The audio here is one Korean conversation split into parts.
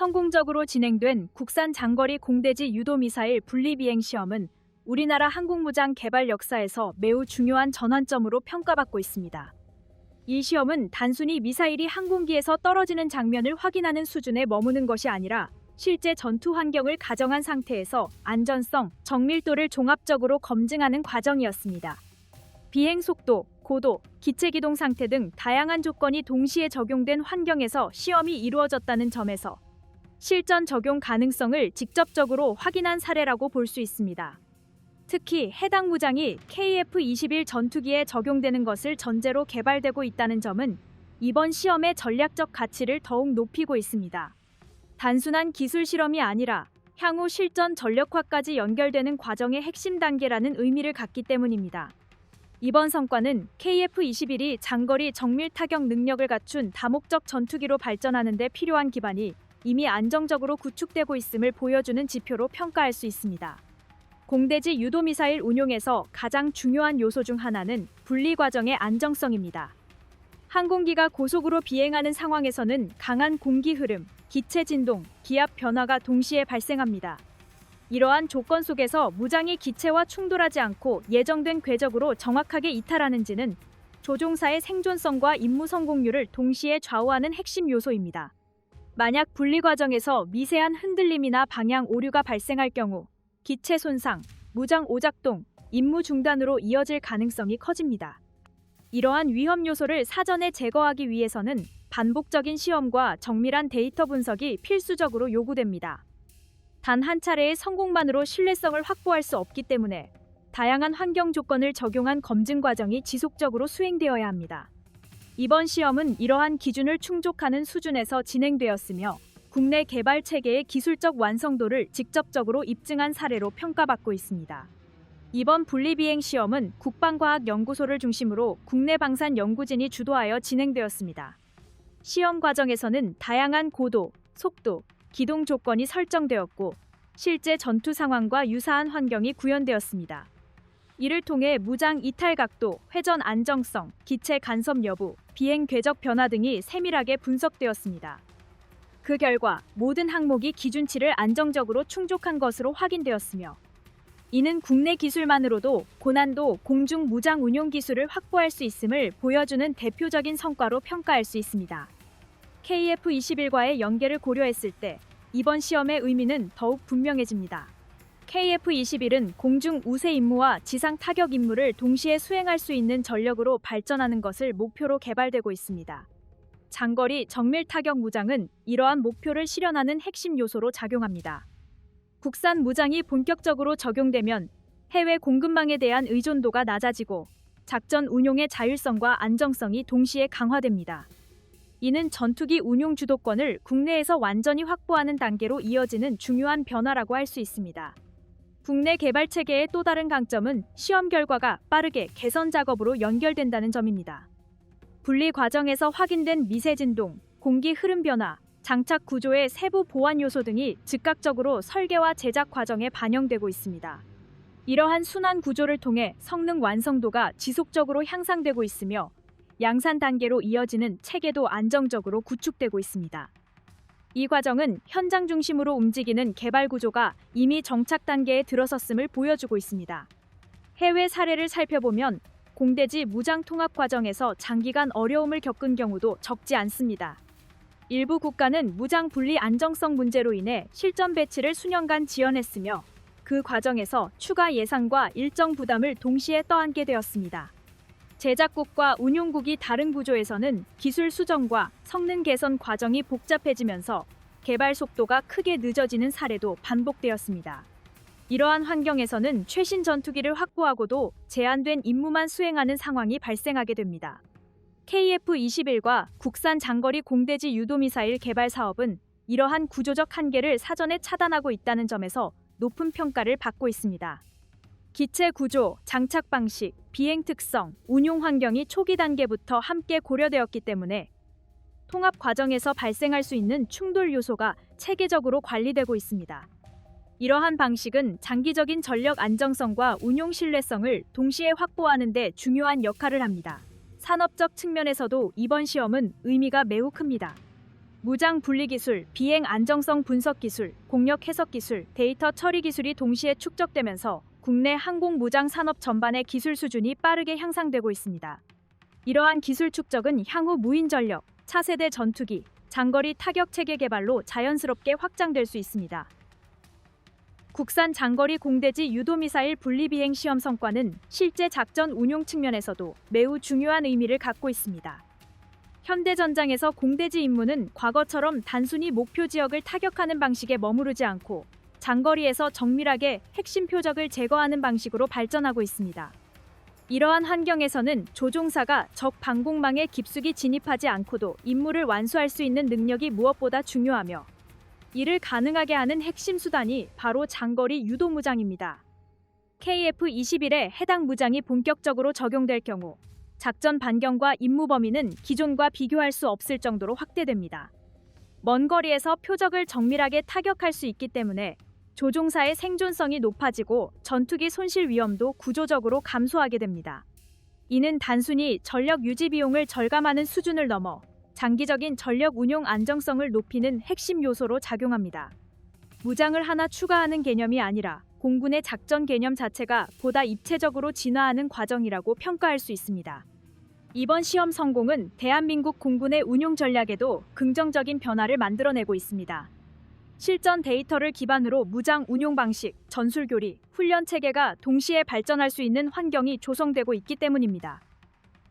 성공적으로 진행된 국산 장거리 공대지 유도미사일 분리비행 시험은 우리나라 항공무장 개발 역사에서 매우 중요한 전환점으로 평가받고 있습니다. 이 시험은 단순히 미사일이 항공기에서 떨어지는 장면을 확인하는 수준에 머무는 것이 아니라 실제 전투 환경을 가정한 상태에서 안전성, 정밀도를 종합적으로 검증하는 과정이었습니다. 비행 속도, 고도, 기체 기동 상태 등 다양한 조건이 동시에 적용된 환경에서 시험이 이루어졌다는 점에서 실전 적용 가능성을 직접적으로 확인한 사례라고 볼 수 있습니다. 특히 해당 무장이 KF-21 전투기에 적용되는 것을 전제로 개발되고 있다는 점은 이번 시험의 전략적 가치를 더욱 높이고 있습니다. 단순한 기술 실험이 아니라 향후 실전 전력화까지 연결되는 과정의 핵심 단계라는 의미를 갖기 때문입니다. 이번 성과는 KF-21이 장거리 정밀 타격 능력을 갖춘 다목적 전투기로 발전하는 데 필요한 기반이 이미 안정적으로 구축되고 있음을 보여주는 지표로 평가할 수 있습니다. 공대지 유도미사일 운용에서 가장 중요한 요소 중 하나는 분리 과정의 안정성입니다. 항공기가 고속으로 비행하는 상황에서는 강한 공기 흐름, 기체 진동, 기압 변화가 동시에 발생합니다. 이러한 조건 속에서 무장이 기체와 충돌하지 않고 예정된 궤적으로 정확하게 이탈하는지는 조종사의 생존성과 임무 성공률을 동시에 좌우하는 핵심 요소입니다. 만약 분리 과정에서 미세한 흔들림이나 방향 오류가 발생할 경우 기체 손상, 무장 오작동, 임무 중단으로 이어질 가능성이 커집니다. 이러한 위험 요소를 사전에 제거하기 위해서는 반복적인 시험과 정밀한 데이터 분석이 필수적으로 요구됩니다. 단 한 차례의 성공만으로 신뢰성을 확보할 수 없기 때문에 다양한 환경 조건을 적용한 검증 과정이 지속적으로 수행되어야 합니다. 이번 시험은 이러한 기준을 충족하는 수준에서 진행되었으며 국내 개발 체계의 기술적 완성도를 직접적으로 입증한 사례로 평가받고 있습니다. 이번 분리비행 시험은 국방과학연구소를 중심으로 국내 방산 연구진이 주도하여 진행되었습니다. 시험 과정에서는 다양한 고도, 속도, 기동 조건이 설정되었고 실제 전투 상황과 유사한 환경이 구현되었습니다. 이를 통해 무장 이탈 각도, 회전 안정성, 기체 간섭 여부, 비행 궤적 변화 등이 세밀하게 분석되었습니다. 그 결과 모든 항목이 기준치를 안정적으로 충족한 것으로 확인되었으며 이는 국내 기술만으로도 고난도 공중 무장 운용 기술을 확보할 수 있음을 보여주는 대표적인 성과로 평가할 수 있습니다. KF-21과의 연계를 고려했을 때 이번 시험의 의미는 더욱 분명해집니다. KF-21은 공중 우세 임무와 지상 타격 임무를 동시에 수행할 수 있는 전력으로 발전하는 것을 목표로 개발되고 있습니다. 장거리 정밀 타격 무장은 이러한 목표를 실현하는 핵심 요소로 작용합니다. 국산 무장이 본격적으로 적용되면 해외 공급망에 대한 의존도가 낮아지고 작전 운용의 자율성과 안정성이 동시에 강화됩니다. 이는 전투기 운용 주도권을 국내에서 완전히 확보하는 단계로 이어지는 중요한 변화라고 할 수 있습니다. 국내 개발 체계의 또 다른 강점은 시험 결과가 빠르게 개선 작업으로 연결된다는 점입니다. 분리 과정에서 확인된 미세 진동, 공기 흐름 변화, 장착 구조의 세부 보완 요소 등이 즉각적으로 설계와 제작 과정에 반영되고 있습니다. 이러한 순환 구조를 통해 성능 완성도가 지속적으로 향상되고 있으며 양산 단계로 이어지는 체계도 안정적으로 구축되고 있습니다. 이 과정은 현장 중심으로 움직이는 개발 구조가 이미 정착 단계에 들어섰음을 보여주고 있습니다. 해외 사례를 살펴보면 공대지 무장 통합 과정에서 장기간 어려움을 겪은 경우도 적지 않습니다. 일부 국가는 무장 분리 안정성 문제로 인해 실전 배치를 수년간 지연했으며 그 과정에서 추가 예산과 일정 부담을 동시에 떠안게 되었습니다. 제작국과 운용국이 다른 구조에서는 기술 수정과 성능 개선 과정이 복잡해지면서 개발 속도가 크게 늦어지는 사례도 반복되었습니다. 이러한 환경에서는 최신 전투기를 확보하고도 제한된 임무만 수행하는 상황이 발생하게 됩니다. KF-21과 국산 장거리 공대지 유도미사일 개발 사업은 이러한 구조적 한계를 사전에 차단하고 있다는 점에서 높은 평가를 받고 있습니다. 기체 구조, 장착 방식, 비행 특성, 운용 환경이 초기 단계부터 함께 고려되었기 때문에 통합 과정에서 발생할 수 있는 충돌 요소가 체계적으로 관리되고 있습니다. 이러한 방식은 장기적인 전력 안정성과 운용 신뢰성을 동시에 확보하는 데 중요한 역할을 합니다. 산업적 측면에서도 이번 시험은 의미가 매우 큽니다. 무장 분리 기술, 비행 안정성 분석 기술, 공력 해석 기술, 데이터 처리 기술이 동시에 축적되면서 국내 항공 무장 산업 전반의 기술 수준이 빠르게 향상되고 있습니다. 이러한 기술 축적은 향후 무인 전력, 차세대 전투기, 장거리 타격 체계 개발로 자연스럽게 확장될 수 있습니다. 국산 장거리 공대지 유도미사일 분리비행 시험 성과는 실제 작전 운용 측면에서도 매우 중요한 의미를 갖고 있습니다. 현대전장에서 공대지 임무는 과거처럼 단순히 목표 지역을 타격하는 방식에 머무르지 않고 장거리에서 정밀하게 핵심 표적을 제거하는 방식으로 발전하고 있습니다. 이러한 환경에서는 조종사가 적 방공망에 깊숙이 진입하지 않고도 임무를 완수할 수 있는 능력이 무엇보다 중요하며 이를 가능하게 하는 핵심 수단이 바로 장거리 유도 무장입니다. KF-21에 해당 무장이 본격적으로 적용될 경우 작전 반경과 임무 범위는 기존과 비교할 수 없을 정도로 확대됩니다. 먼 거리에서 표적을 정밀하게 타격할 수 있기 때문에 조종사의 생존성이 높아지고 전투기 손실 위험도 구조적으로 감소하게 됩니다. 이는 단순히 전력 유지 비용을 절감하는 수준을 넘어 장기적인 전력 운용 안정성을 높이는 핵심 요소로 작용합니다. 무장을 하나 추가하는 개념이 아니라 공군의 작전 개념 자체가 보다 입체적으로 진화하는 과정이라고 평가할 수 있습니다. 이번 시험 성공은 대한민국 공군의 운용 전략에도 긍정적인 변화를 만들어내고 있습니다. 실전 데이터를 기반으로 무장 운용 방식, 전술 교리, 훈련 체계가 동시에 발전할 수 있는 환경이 조성되고 있기 때문입니다.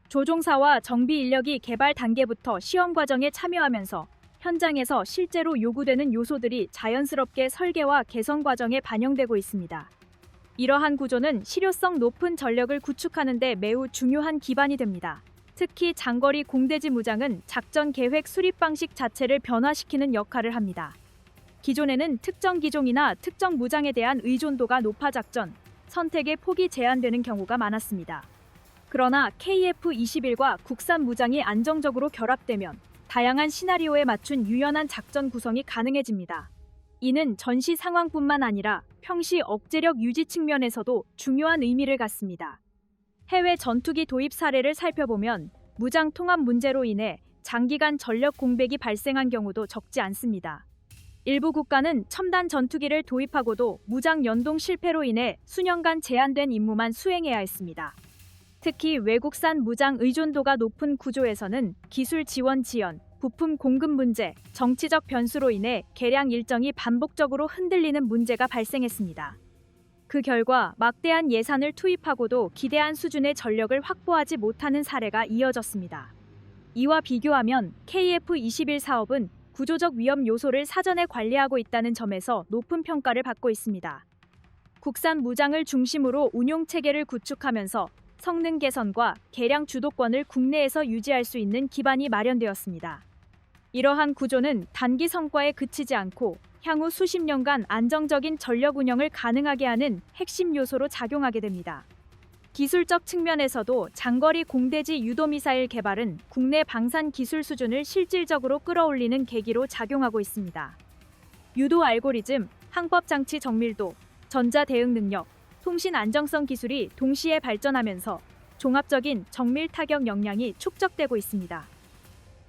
조종사와 정비 인력이 개발 단계부터 시험 과정에 참여하면서 현장에서 실제로 요구되는 요소들이 자연스럽게 설계와 개선 과정에 반영되고 있습니다. 이러한 구조는 실효성 높은 전력을 구축하는 데 매우 중요한 기반이 됩니다. 특히 장거리 공대지 무장은 작전 계획 수립 방식 자체를 변화시키는 역할을 합니다. 기존에는 특정 기종이나 특정 무장에 대한 의존도가 높아 작전 선택의 폭이 제한되는 경우가 많았습니다. 그러나 KF-21과 국산 무장이 안정적으로 결합되면 다양한 시나리오에 맞춘 유연한 작전 구성이 가능해집니다. 이는 전시 상황뿐만 아니라 평시 억제력 유지 측면에서도 중요한 의미를 갖습니다. 해외 전투기 도입 사례를 살펴보면 무장 통합 문제로 인해 장기간 전력 공백이 발생한 경우도 적지 않습니다. 일부 국가는 첨단 전투기를 도입하고도 무장 연동 실패로 인해 수년간 제한된 임무만 수행해야 했습니다. 특히 외국산 무장 의존도가 높은 구조에서는 기술 지원 지연, 부품 공급 문제, 정치적 변수로 인해 개량 일정이 반복적으로 흔들리는 문제가 발생했습니다. 그 결과 막대한 예산을 투입하고도 기대한 수준의 전력을 확보하지 못하는 사례가 이어졌습니다. 이와 비교하면 KF-21 사업은 구조적 위험 요소를 사전에 관리하고 있다는 점에서 높은 평가를 받고 있습니다. 국산 무장을 중심으로 운용 체계를 구축하면서 성능 개선과 개량 주도권을 국내에서 유지할 수 있는 기반이 마련되었습니다. 이러한 구조는 단기 성과에 그치지 않고 향후 수십 년간 안정적인 전력 운영을 가능하게 하는 핵심 요소로 작용하게 됩니다. 기술적 측면에서도 장거리 공대지 유도미사일 개발은 국내 방산 기술 수준을 실질적으로 끌어올리는 계기로 작용하고 있습니다. 유도 알고리즘, 항법 장치 정밀도, 전자 대응 능력, 통신 안정성 기술이 동시에 발전하면서 종합적인 정밀 타격 역량이 축적되고 있습니다.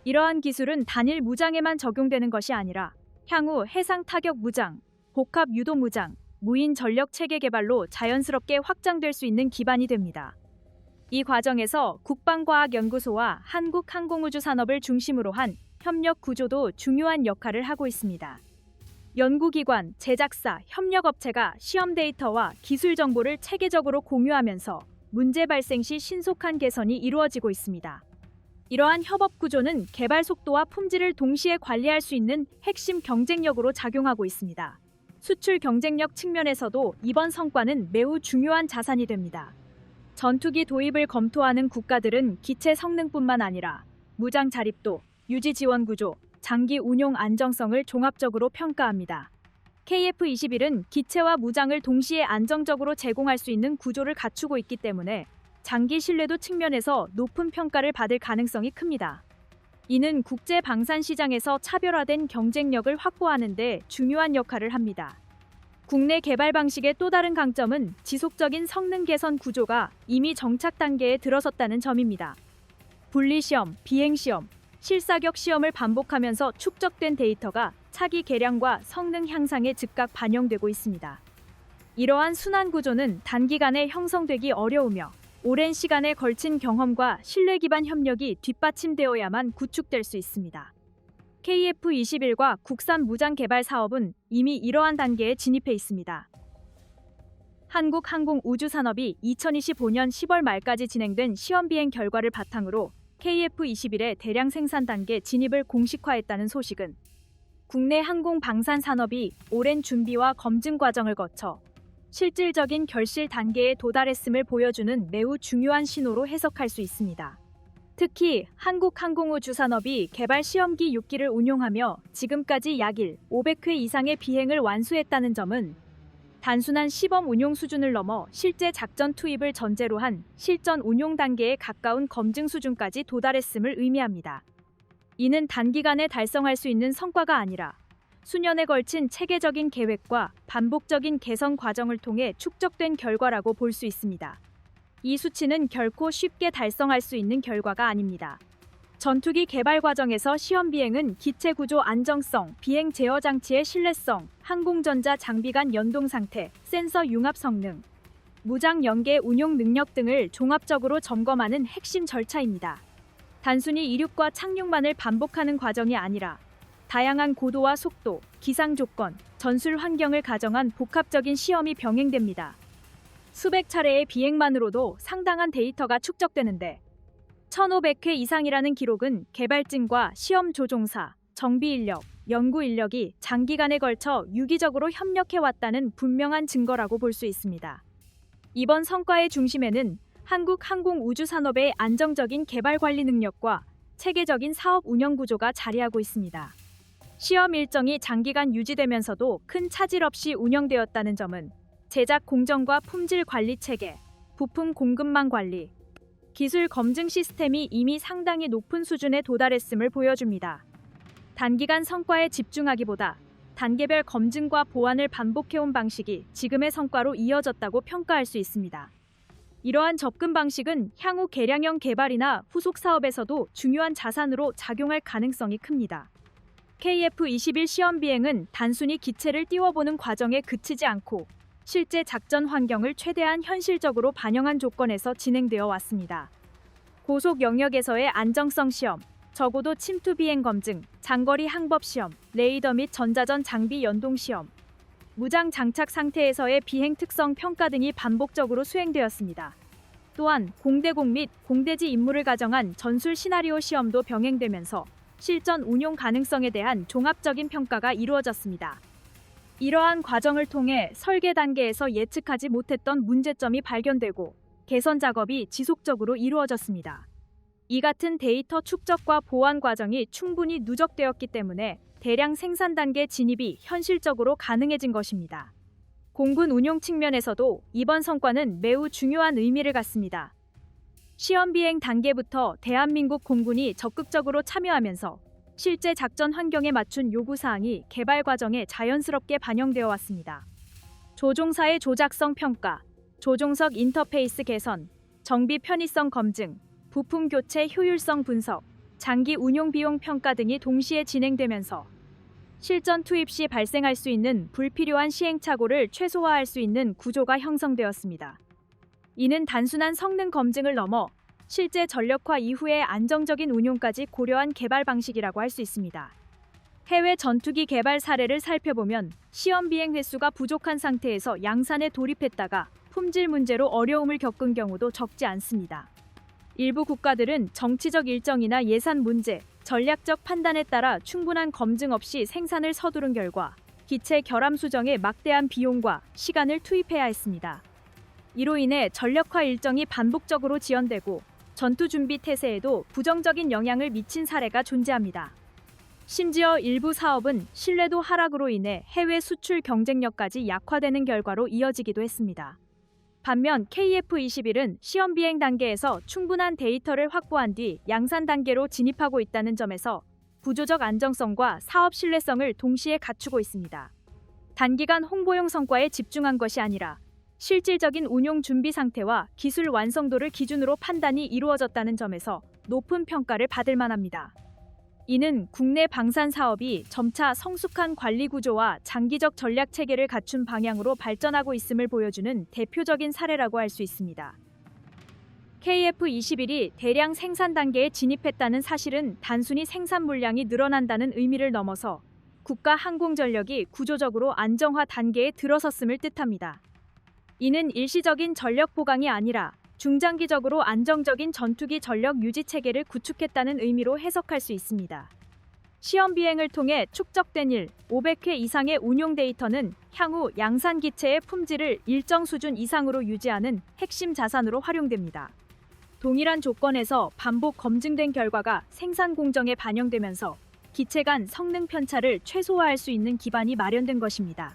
이러한 기술은 단일 무장에만 적용되는 것이 아니라 향후 해상 타격 무장, 복합 유도 무장, 무인 전력 체계 개발로 자연스럽게 확장될 수 있는 기반이 됩니다. 이 과정에서 국방과학연구소와 한국항공우주산업을 중심으로 한 협력 구조도 중요한 역할을 하고 있습니다. 연구기관, 제작사, 협력업체가 시험 데이터와 기술 정보를 체계적으로 공유하면서 문제 발생 시 신속한 개선이 이루어지고 있습니다. 이러한 협업 구조는 개발 속도와 품질을 동시에 관리할 수 있는 핵심 경쟁력으로 작용하고 있습니다. 수출 경쟁력 측면에서도 이번 성과는 매우 중요한 자산이 됩니다. 전투기 도입을 검토하는 국가들은 기체 성능뿐만 아니라 무장 자립도, 유지 지원 구조, 장기 운용 안정성을 종합적으로 평가합니다. KF-21은 기체와 무장을 동시에 안정적으로 제공할 수 있는 구조를 갖추고 있기 때문에 장기 신뢰도 측면에서 높은 평가를 받을 가능성이 큽니다. 이는 국제 방산 시장에서 차별화된 경쟁력을 확보하는 데 중요한 역할을 합니다. 국내 개발 방식의 또 다른 강점은 지속적인 성능 개선 구조가 이미 정착 단계에 들어섰다는 점입니다. 분리시험, 비행시험, 실사격 시험을 반복하면서 축적된 데이터가 차기 개량과 성능 향상에 즉각 반영되고 있습니다. 이러한 순환 구조는 단기간에 형성되기 어려우며 오랜 시간에 걸친 경험과 신뢰 기반 협력이 뒷받침되어야만 구축될 수 있습니다. KF-21과 국산 무장 개발 사업은 이미 이러한 단계에 진입해 있습니다. 한국항공우주산업이 2025년 10월 말까지 진행된 시험 비행 결과를 바탕으로 KF-21의 대량 생산 단계 진입을 공식화했다는 소식은 국내 항공 방산 산업이 오랜 준비와 검증 과정을 거쳐 실질적인 결실 단계에 도달했음을 보여주는 매우 중요한 신호로 해석할 수 있습니다. 특히 한국항공우주산업이 개발 시험기 6기를 운용하며 지금까지 약 500회 이상의 비행을 완수했다는 점은 단순한 시범 운용 수준을 넘어 실제 작전 투입을 전제로 한 실전 운용 단계에 가까운 검증 수준까지 도달했음을 의미합니다. 이는 단기간에 달성할 수 있는 성과가 아니라 수년에 걸친 체계적인 계획과 반복적인 개선 과정을 통해 축적된 결과라고 볼 수 있습니다. 이 수치는 결코 쉽게 달성할 수 있는 결과가 아닙니다. 전투기 개발 과정에서 시험 비행은 기체 구조 안정성, 비행 제어 장치의 신뢰성, 항공전자 장비 간 연동 상태, 센서 융합 성능, 무장 연계 운용 능력 등을 종합적으로 점검하는 핵심 절차입니다. 단순히 이륙과 착륙만을 반복하는 과정이 아니라 다양한 고도와 속도, 기상 조건, 전술 환경을 가정한 복합적인 시험이 병행됩니다. 수백 차례의 비행만으로도 상당한 데이터가 축적되는데 1500회 이상이라는 기록은 개발진과 시험 조종사, 정비 인력, 연구 인력이 장기간에 걸쳐 유기적으로 협력해왔다는 분명한 증거라고 볼 수 있습니다. 이번 성과의 중심에는 한국항공우주산업의 안정적인 개발 관리 능력과 체계적인 사업 운영 구조가 자리하고 있습니다. 시험 일정이 장기간 유지되면서도 큰 차질 없이 운영되었다는 점은 제작 공정과 품질 관리 체계, 부품 공급망 관리, 기술 검증 시스템이 이미 상당히 높은 수준에 도달했음을 보여줍니다. 단기간 성과에 집중하기보다 단계별 검증과 보완을 반복해온 방식이 지금의 성과로 이어졌다고 평가할 수 있습니다. 이러한 접근 방식은 향후 개량형 개발이나 후속 사업에서도 중요한 자산으로 작용할 가능성이 큽니다. KF-21 시험 비행은 단순히 기체를 띄워보는 과정에 그치지 않고 실제 작전 환경을 최대한 현실적으로 반영한 조건에서 진행되어 왔습니다. 고속 영역에서의 안정성 시험, 저고도 침투 비행 검증, 장거리 항법 시험, 레이더 및 전자전 장비 연동 시험, 무장 장착 상태에서의 비행 특성 평가 등이 반복적으로 수행되었습니다. 또한 공대공 및 공대지 임무를 가정한 전술 시나리오 시험도 병행되면서 실전 운용 가능성에 대한 종합적인 평가가 이루어졌습니다. 이러한 과정을 통해 설계 단계에서 예측하지 못했던 문제점이 발견되고 개선 작업이 지속적으로 이루어졌습니다. 이 같은 데이터 축적과 보완 과정이 충분히 누적되었기 때문에 대량 생산 단계 진입이 현실적으로 가능해진 것입니다. 공군 운용 측면에서도 이번 성과는 매우 중요한 의미를 갖습니다. 시험 비행 단계부터 대한민국 공군이 적극적으로 참여하면서 실제 작전 환경에 맞춘 요구사항이 개발 과정에 자연스럽게 반영되어 왔습니다. 조종사의 조작성 평가, 조종석 인터페이스 개선, 정비 편의성 검증, 부품 교체 효율성 분석, 장기 운용 비용 평가 등이 동시에 진행되면서 실전 투입 시 발생할 수 있는 불필요한 시행착오를 최소화할 수 있는 구조가 형성되었습니다. 이는 단순한 성능 검증을 넘어 실제 전력화 이후의 안정적인 운용까지 고려한 개발 방식이라고 할 수 있습니다. 해외 전투기 개발 사례를 살펴보면 시험 비행 횟수가 부족한 상태에서 양산에 돌입했다가 품질 문제로 어려움을 겪은 경우도 적지 않습니다. 일부 국가들은 정치적 일정이나 예산 문제, 전략적 판단에 따라 충분한 검증 없이 생산을 서두른 결과 기체 결함 수정에 막대한 비용과 시간을 투입해야 했습니다. 이로 인해 전력화 일정이 반복적으로 지연되고 전투 준비 태세에도 부정적인 영향을 미친 사례가 존재합니다. 심지어 일부 사업은 신뢰도 하락으로 인해 해외 수출 경쟁력까지 약화되는 결과로 이어지기도 했습니다. 반면 KF-21은 시험 비행 단계에서 충분한 데이터를 확보한 뒤 양산 단계로 진입하고 있다는 점에서 구조적 안정성과 사업 신뢰성을 동시에 갖추고 있습니다. 단기간 홍보용 성과에 집중한 것이 아니라 실질적인 운용 준비 상태와 기술 완성도를 기준으로 판단이 이루어졌다는 점에서 높은 평가를 받을 만합니다. 이는 국내 방산 사업이 점차 성숙한 관리 구조와 장기적 전략 체계를 갖춘 방향으로 발전하고 있음을 보여주는 대표적인 사례라고 할 수 있습니다. KF21이 대량 생산 단계에 진입했다는 사실은 단순히 생산 물량이 늘어난다는 의미를 넘어서 국가 항공전력이 구조적으로 안정화 단계에 들어섰음을 뜻합니다. 이는 일시적인 전력 보강이 아니라 중장기적으로 안정적인 전투기 전력 유지 체계를 구축했다는 의미로 해석할 수 있습니다. 시험 비행을 통해 축적된 500회 이상의 운용 데이터는 향후 양산 기체의 품질을 일정 수준 이상으로 유지하는 핵심 자산으로 활용됩니다. 동일한 조건에서 반복 검증된 결과가 생산 공정에 반영되면서 기체 간 성능 편차를 최소화할 수 있는 기반이 마련된 것입니다.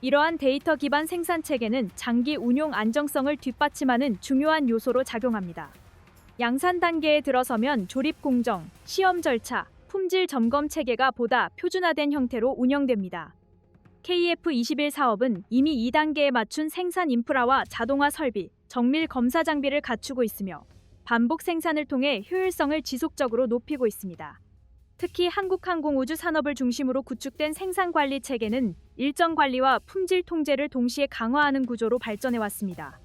이러한 데이터 기반 생산 체계는 장기 운용 안정성을 뒷받침하는 중요한 요소로 작용합니다. 양산 단계에 들어서면 조립 공정, 시험 절차, 품질 점검 체계가 보다 표준화된 형태로 운영됩니다. KF21 사업은 이미 2단계에 맞춘 생산 인프라와 자동화 설비, 정밀 검사 장비를 갖추고 있으며 반복 생산을 통해 효율성을 지속적으로 높이고 있습니다. 특히 한국항공우주 산업을 중심으로 구축된 생산관리 체계는 일정 관리와 품질 통제를 동시에 강화하는 구조로 발전해왔습니다.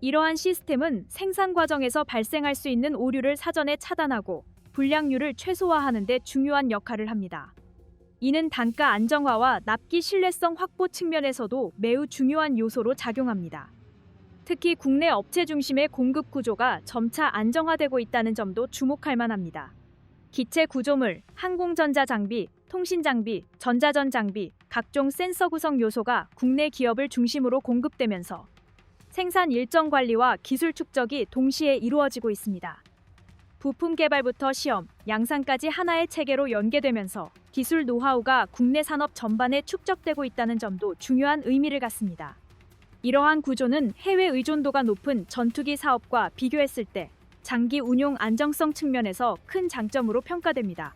이러한 시스템은 생산 과정에서 발생할 수 있는 오류를 사전에 차단하고 불량률을 최소화하는 데 중요한 역할을 합니다. 이는 단가 안정화와 납기 신뢰성 확보 측면에서도 매우 중요한 요소로 작용합니다. 특히 국내 업체 중심의 공급 구조가 점차 안정화되고 있다는 점도 주목할 만합니다. 기체 구조물, 항공전자 장비, 통신 장비, 전자전 장비, 각종 센서 구성 요소가 국내 기업을 중심으로 공급되면서 생산 일정 관리와 기술 축적이 동시에 이루어지고 있습니다. 부품 개발부터 시험, 양산까지 하나의 체계로 연계되면서 기술 노하우가 국내 산업 전반에 축적되고 있다는 점도 중요한 의미를 갖습니다. 이러한 구조는 해외 의존도가 높은 전투기 사업과 비교했을 때 장기 운용 안정성 측면에서 큰 장점으로 평가됩니다.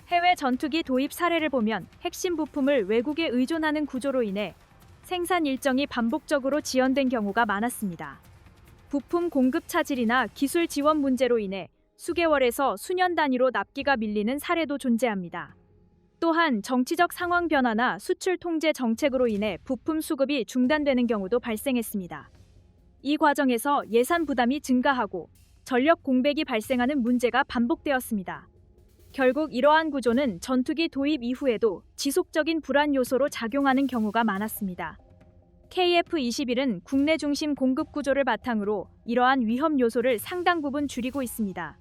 해외 전투기 도입 사례를 보면 핵심 부품을 외국에 의존하는 구조로 인해 생산 일정이 반복적으로 지연된 경우가 많았습니다. 부품 공급 차질이나 기술 지원 문제로 인해 수개월에서 수년 단위로 납기가 밀리는 사례도 존재합니다. 또한 정치적 상황 변화나 수출 통제 정책으로 인해 부품 수급이 중단되는 경우도 발생했습니다. 이 과정에서 예산 부담이 증가하고 전력 공백이 발생하는 문제가 반복되었습니다. 결국 이러한 구조는 전투기 도입 이후에도 지속적인 불안 요소로 작용하는 경우가 많았습니다. KF21은 국내 중심 공급 구조를 바탕으로 이러한 위험 요소를 상당 부분 줄이고 있습니다.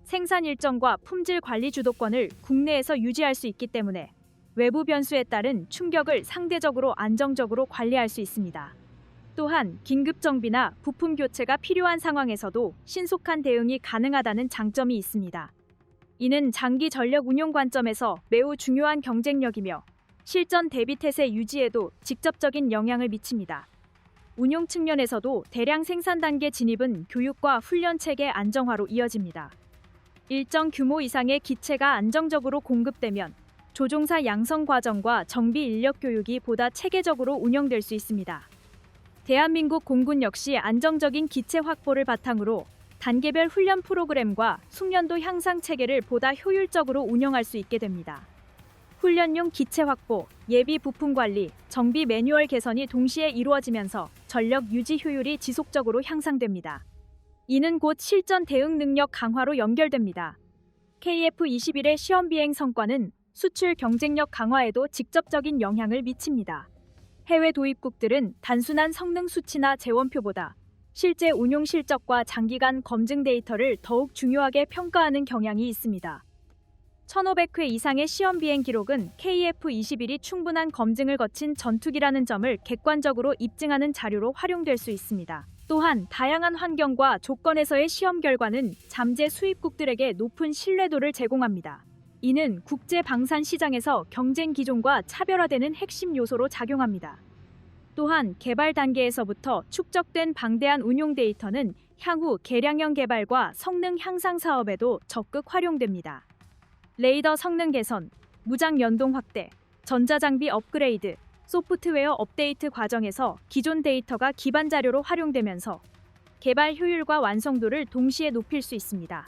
생산 일정과 품질 관리 주도권을 국내에서 유지할 수 있기 때문에 외부 변수에 따른 충격을 상대적으로 안정적으로 관리할 수 있습니다. 또한 긴급 정비나 부품 교체가 필요한 상황에서도 신속한 대응이 가능하다는 장점이 있습니다. 이는 장기 전력 운용 관점에서 매우 중요한 경쟁력이며 실전 대비 태세 유지에도 직접적인 영향을 미칩니다. 운용 측면에서도 대량 생산 단계 진입은 교육과 훈련 체계 안정화로 이어집니다. 일정 규모 이상의 기체가 안정적으로 공급되면 조종사 양성 과정과 정비 인력 교육이 보다 체계적으로 운영될 수 있습니다. 대한민국 공군 역시 안정적인 기체 확보를 바탕으로 단계별 훈련 프로그램과 숙련도 향상 체계를 보다 효율적으로 운영할 수 있게 됩니다. 훈련용 기체 확보, 예비 부품 관리, 정비 매뉴얼 개선이 동시에 이루어지면서 전력 유지 효율이 지속적으로 향상됩니다. 이는 곧 실전 대응 능력 강화로 연결됩니다. KF21의 시험 비행 성과는 수출 경쟁력 강화에도 직접적인 영향을 미칩니다. 해외 도입국들은 단순한 성능 수치나 재원표보다 실제 운용 실적과 장기간 검증 데이터를 더욱 중요하게 평가하는 경향이 있습니다. 1500회 이상의 시험 비행 기록은 KF21이 충분한 검증을 거친 전투기라는 점을 객관적으로 입증하는 자료로 활용될 수 있습니다. 또한 다양한 환경과 조건에서의 시험 결과는 잠재 수입국들에게 높은 신뢰도를 제공합니다. 이는 국제 방산 시장에서 경쟁 기존과 차별화되는 핵심 요소로 작용합니다. 또한 개발 단계에서부터 축적된 방대한 운용 데이터는 향후 개량형 개발과 성능 향상 사업에도 적극 활용됩니다. 레이더 성능 개선, 무장 연동 확대, 전자장비 업그레이드, 소프트웨어 업데이트 과정에서 기존 데이터가 기반 자료로 활용되면서 개발 효율과 완성도를 동시에 높일 수 있습니다.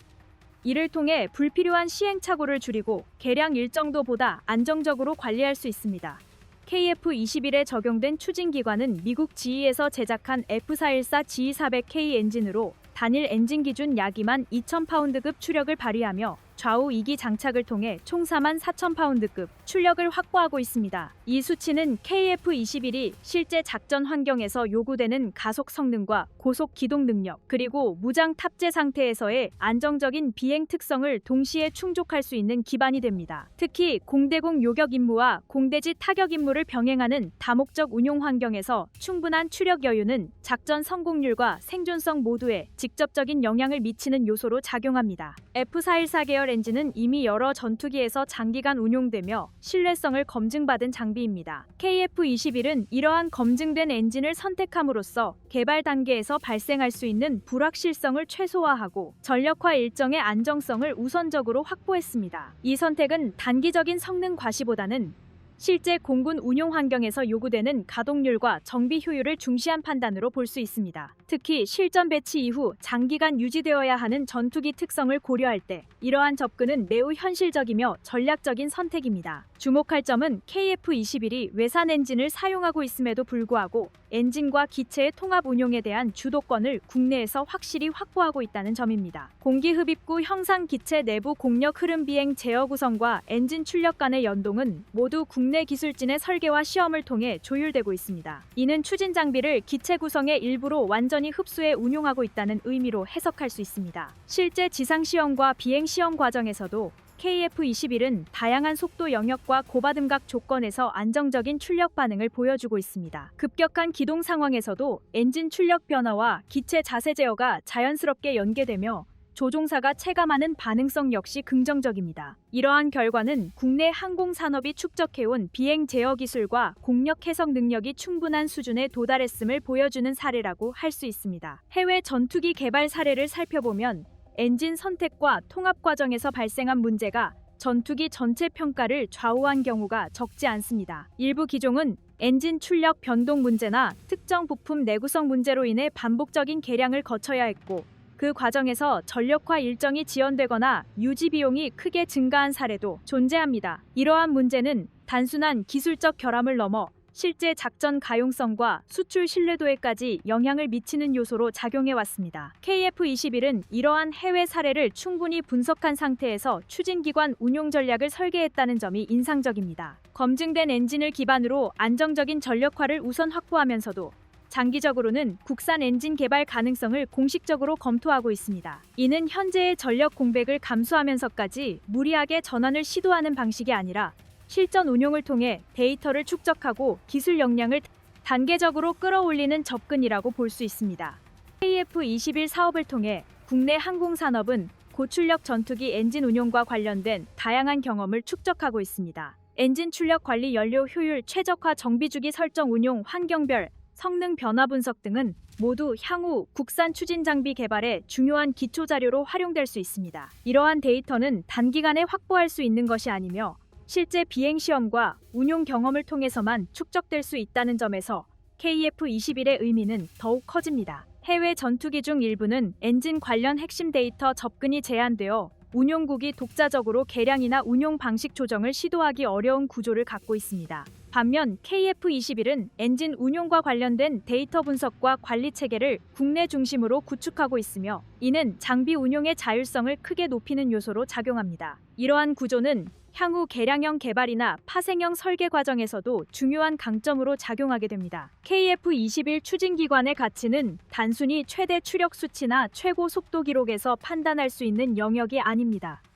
이를 통해 불필요한 시행착오를 줄이고 개량 일정도보다 안정적으로 관리할 수 있습니다. KF-21에 적용된 추진기관은 미국 GE에서 제작한 F414 GE400K 엔진으로 단일 엔진 기준 약 22,000파운드급 추력을 발휘하며 좌우 2기 장착을 통해 총 44,000파운드급 출력을 확보하고 있습니다. 이 수치는 KF-21이 실제 작전 환경에서 요구되는 가속 성능과 고속 기동 능력, 그리고 무장 탑재 상태에서의 안정적인 비행 특성을 동시에 충족할 수 있는 기반이 됩니다. 특히 공대공 요격 임무와 공대지 타격 임무를 병행하는 다목적 운용 환경에서 충분한 추력 여유는 작전 성공률과 생존성 모두에 직접적인 영향을 미치는 요소로 작용합니다. F414 계열 엔진은 이미 여러 전투기에서 장기간 운용되며 신뢰성을 검증받은 장비입니다. KF-21은 이러한 검증된 엔진을 선택함으로써 개발 단계에서 발생할 수 있는 불확실성을 최소화하고 전력화 일정의 안정성을 우선적으로 확보했습니다. 이 선택은 단기적인 성능 과시보다는 실제 공군 운용 환경에서 요구되는 가동률과 정비 효율을 중시한 판단으로 볼 수 있습니다. 특히 실전 배치 이후 장기간 유지되어야 하는 전투기 특성을 고려할 때 이러한 접근은 매우 현실적이며 전략적인 선택입니다. 주목할 점은 KF-21이 외산 엔진을 사용하고 있음에도 불구하고 엔진과 기체의 통합 운용에 대한 주도권을 국내에서 확실히 확보하고 있다는 점입니다. 공기 흡입구 형상 기체 내부 공력 흐름 비행 제어 구성과 엔진 출력 간의 연동은 모두 국내 기술진의 설계와 시험을 통해 조율되고 있습니다. 이는 추진 장비를 기체 구성의 일부로 완전히 흡수해 운용하고 있다는 의미로 해석할 수 있습니다. 실제 지상 시험과 비행 시험 과정에서도 KF-21은 다양한 속도 영역과 고바등각 조건에서 안정적인 출력 반응을 보여주고 있습니다. 급격한 기동 상황에서도 엔진 출력 변화와 기체 자세 제어가 자연스럽게 연계되며 조종사가 체감하는 반응성 역시 긍정적입니다. 이러한 결과는 국내 항공산업이 축적해온 비행 제어 기술과 공력 해석 능력이 충분한 수준에 도달했음을 보여주는 사례라고 할 수 있습니다. 해외 전투기 개발 사례를 살펴보면 엔진 선택과 통합 과정에서 발생한 문제가 전투기 전체 평가를 좌우한 경우가 적지 않습니다. 일부 기종은 엔진 출력 변동 문제나 특정 부품 내구성 문제로 인해 반복적인 개량을 거쳐야 했고, 그 과정에서 전력화 일정이 지연되거나 유지 비용이 크게 증가한 사례도 존재합니다. 이러한 문제는 단순한 기술적 결함을 넘어 실제 작전 가용성과 수출 신뢰도에까지 영향을 미치는 요소로 작용해 왔습니다. KF-21은 이러한 해외 사례를 충분히 분석한 상태에서 추진기관 운용 전략을 설계했다는 점이 인상적입니다. 검증된 엔진을 기반으로 안정적인 전력화를 우선 확보하면서도 장기적으로는 국산 엔진 개발 가능성을 공식적으로 검토하고 있습니다. 이는 현재의 전력 공백을 감수하면서까지 무리하게 전환을 시도하는 방식이 아니라 실전 운용을 통해 데이터를 축적하고 기술 역량을 단계적으로 끌어올리는 접근이라고 볼 수 있습니다. KF-21 사업을 통해 국내 항공산업은 고출력 전투기 엔진 운용과 관련된 다양한 경험을 축적하고 있습니다. 엔진 출력 관리, 연료 효율 최적화, 정비주기 설정, 운용 환경별 성능 변화 분석 등은 모두 향후 국산 추진 장비 개발에 중요한 기초 자료로 활용될 수 있습니다. 이러한 데이터는 단기간에 확보할 수 있는 것이 아니며 실제 비행 시험과 운용 경험을 통해서만 축적될 수 있다는 점에서 KF-21의 의미는 더욱 커집니다. 해외 전투기 중 일부는 엔진 관련 핵심 데이터 접근이 제한되어 운용국이 독자적으로 개량이나 운용 방식 조정을 시도하기 어려운 구조를 갖고 있습니다. 반면 KF-21은 엔진 운용과 관련된 데이터 분석과 관리 체계를 국내 중심으로 구축하고 있으며, 이는 장비 운용의 자율성을 크게 높이는 요소로 작용합니다. 이러한 구조는 향후 개량형 개발이나 파생형 설계 과정에서도 중요한 강점으로 작용하게 됩니다. KF-21 추진기관의 가치는 단순히 최대 추력 수치나 최고 속도 기록에서 판단할 수 있는 영역이 아닙니다.